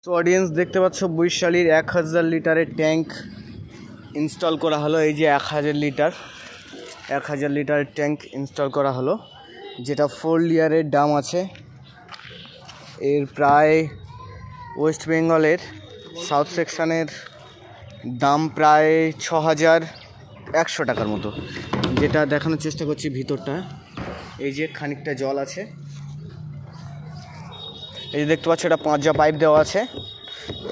তো অডিয়েন্স দেখতে পাচ্ছ বৈশালীর 1000 লিটারের ট্যাঙ্ক ইনস্টল করা হলো। এই যে 1000 লিটারের ট্যাঙ্ক ইনস্টল করা হলো, যেটা 4 লেয়ারের দাম আছে। এর প্রায় ওয়েস্ট বেঙ্গলের সাউথ সেকশনের দাম প্রায় 6100 টাকার মতো। যেটা দেখানোর চেষ্টা করছি ভিতরটা। এই যে খানিকটা জল আছে, এই যে দেখতে পাচ্ছ এটা 5 পাইপ দেওয়া আছে।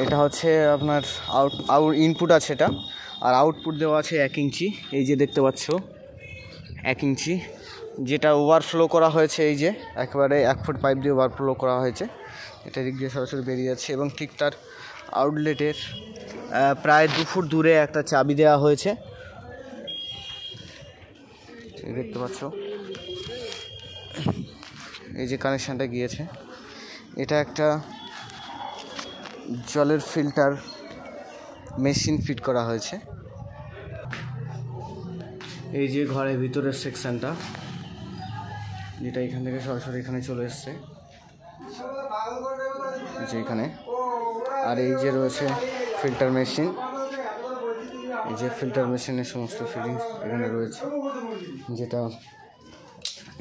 এটা হচ্ছে আপনার ইনপুট আছে এটা, আর আউটপুট দেওয়া আছে 1 ইঞ্চি। এই যে দেখতে পাচ্ছ 1 ইঞ্চি, যেটা ওভারফ্লো করা হয়েছে। এই যে একেবারে 1 ফুট পাইপ দিয়ে ওভারফ্লো করা হয়েছে। এটা দিক দিয়ে সরাসরি বেরিয়ে যাচ্ছে এবং ঠিক তার আউটলেটের প্রায় 2 ফুট দূরে একটা চাবি দেওয়া হয়েছে। দেখতে পাচ্ছ এই যে কানেকশানটা গিয়েছে। এটা একটা জলের ফিল্টার মেশিন ফিট করা হয়েছে। এই যে ঘরের ভিতরের সেকশনটা, যেটা এখান থেকে সরাসরি এখানে চলে এসছে, যে এখানে। আর এই যে রয়েছে ফিল্টার মেশিন, এই যে ফিল্টার মেশিনের সমস্ত ফিটিংস এখানে রয়েছে। যেটা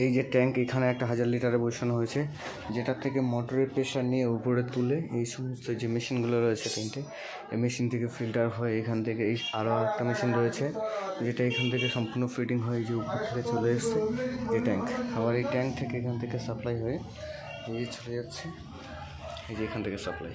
এই যে ট্যাঙ্ক এখানে একটা 1000 লিটারে বসানো হয়েছে, যেটার থেকে মোটরের প্রেশার নিয়ে উপরে তুলে এই সমস্ত যে মেশিনগুলো রয়েছে তিনটে, এই মেশিন থেকে ফিল্টার হয়ে এখান থেকে এই আরও একটা মেশিন রয়েছে, যেটা এখান থেকে সম্পূর্ণ ফিটিং হয়ে যে উপর থেকে চলে এসছে যে ট্যাঙ্ক। আবার এই ট্যাঙ্ক থেকে এখান থেকে সাপ্লাই হয়ে এই যে চলে যাচ্ছে, এই যে এখান থেকে সাপ্লাই।